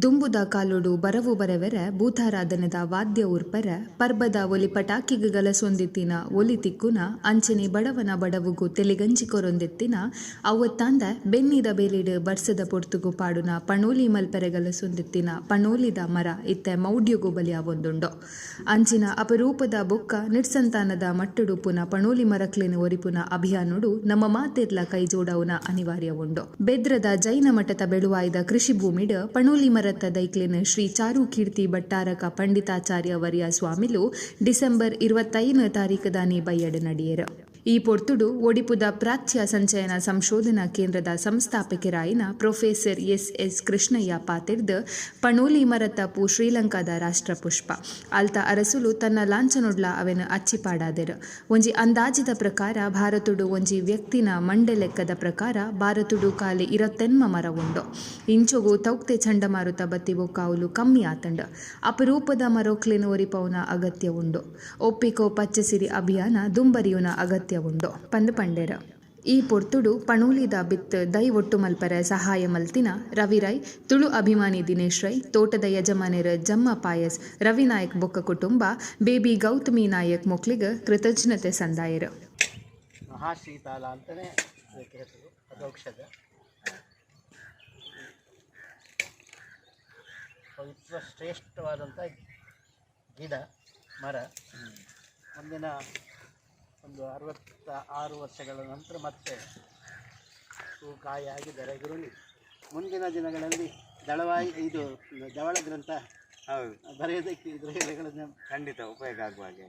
ದುಂಬುದ ಕಾಲೊಡು ಬರವು ಬರವೆರ ಭೂತಾರಾಧನದ ವಾದ್ಯ ಉರ್ಪರ ಪರ್ಬದ ಒಲಿ ಪಟಾಕಿಗಲ ಸೊಂದಿತ್ತಿನ ಒಲಿ ತಿಕ್ಕುನ ಅಂಚನೆ ಬಡವನ ಬಡವುಗು ತೆಲಿಗಂಜಿ ಕೊರೊಂದೆತ್ತಿನ ಅವತ್ತಾಂದ ಬೆನ್ನಿದ ಬೇಲಿಡು ಬರ್ಸದ ಪೊರ್ತುಗು ಪಾಡುನ ಪಣೋಲಿ ಮಲ್ಪೆರೆಗಲ ಸೊಂದಿತ್ತಿನ ಪಣೋಲಿದ ಮರ ಇತ್ತೆ ಮೌಡ್ಯಗು ಬಲಿಯಾವೊಂದುಂಡೋ ಅಂಚಿನ ಅಪರೂಪದ ಬೊಕ್ಕ ನಿಡ್ಸಂತಾನದ ಮಟ್ಟುಡು ಪುನ ಪಣೋಲಿ ಮರಕ್ಲಿನ ಒರಿಪುನ ಅಭಿಯಾನುಡು ನಮ್ಮ ಮಾತೆರ್ಲ ಕೈ ಜೋಡವುನ ಅನಿವಾರ್ಯವುಂಡೋ ಬೆದ್ರದ ಜೈನ ಮಠದ ಬೆಳುವಾಯ್ದ ಕೃಷಿ ಭೂಮಿಡು ಪಣೋಲಿ ಮರತ ದೈಕ್ಲಿನ ಶ್ರೀ ಚಾರು ಕೀರ್ತಿ ಭಟ್ಟಾರಕ ಪಂಡಿತಾಚಾರ್ಯ ವರ್ಯ ಸ್ವಾಮಿಲು ಡಿಸೆಂಬರ್ 25 ತಾರೀಕದಾನಿ ಬಯ್ಯಡು ನಡಿಯರು. ಈ ಪೊರ್ತುಡು ಒಡಿಪುದ ಪ್ರಾಚ್ಯ ಸಂಚಯನ ಸಂಶೋಧನಾ ಕೇಂದ್ರದ ಸಂಸ್ಥಾಪಕರಾಯಿನ ಪ್ರೊಫೆಸರ್ ಎಸ್ ಕೃಷ್ಣಯ್ಯ ಪಾತಿರ್ದ್ ಪಣೋಲಿ ಮರತ ಪೂ ಶ್ರೀಲಂಕಾದ ರಾಷ್ಟ್ರ ಪುಷ್ಪ ಅಲ್ತ ಅರಸುಲು ತನ್ನ ಲಾಂಛನೊಡ್ಲ ಅವೆನ ಅಚ್ಚಿಪಾಡಾದೆರು. ಒಂಜಿ ಅಂದಾಜಿದ ಪ್ರಕಾರ ಭಾರತುಡು ಒಂಜಿ ವ್ಯಕ್ತಿನ ಮಂಡೆ ಲೆಕ್ಕದ ಪ್ರಕಾರ ಭಾರತುಡು ಕಾಲಿ 20 ಮರ ಉಂಡು. ಇಂಚೊಗು ತೌಕ್ತೆ ಚಂಡಮಾರುತ ಬತ್ತಿ ಬೊಕ್ಕಾವುಲು ಕಮ್ಮಿ ಆತಂಡ ಅಪರೂಪದ ಮರೋಕ್ಲಿನ ಒರಿಪವುನ ಅಗತ್ಯ ಉಂಡು. ಒಪ್ಪಿಕೋ ಪಚ್ಚಸಿರಿ ಅಭಿಯಾನ ದುಂಬರಿಯುನ ಅಗತ್ಯ ಉಂಡು ಪಂದು ಪಂಡೇರ. ಈ ಪೊರ್ತುಡು ಪಣೋಲಿದ ಬಿತ್ ದೈ ಒಟ್ಟು ಮಲ್ಪರ ಸಹಾಯ ಮಲ್ತಿನ ರವಿರೈ ತುಳು ಅಭಿಮಾನಿ ದಿನೇಶ್ ರೈ ತೋಟದ ಯಜಮಾನೆರ ಜಮ್ಮ ಪಾಯಸ್ ರವಿನಾಯಕ್ ಬೊಕ್ಕ ಕುಟುಂಬ ಬೇಬಿ ಗೌತಮಿ ನಾಯಕ್ ಮೊಕ್ಲಿಗ ಕೃತಜ್ಞತೆ ಸಂದಾಯರು. ಮಹಾಶೀತಾಲ ಅಂತಲೇ ಹೆಸರು. ಅದು ಔಷಧ ಪವಿತ್ರ ಶ್ರೇಷ್ಠವಾದಂಥ ಗಿಡ ಮರ. ಮುಂದಿನ ಒಂದು 66 ವರ್ಷಗಳ ನಂತರ ಮತ್ತೆ ಕಾಯಾಗಿ ಬೆರಗುರುಳಿ ಮುಂದಿನ ದಿನಗಳಲ್ಲಿ ಇದು ಜವಳ ಗ್ರಂಥ ಬರೆಯೋದಕ್ಕೆ ಇದರ ಎಲೆಗಳನ್ನು ಖಂಡಿತ ಉಪಯೋಗ ಆಗುವ ಹಾಗೆ.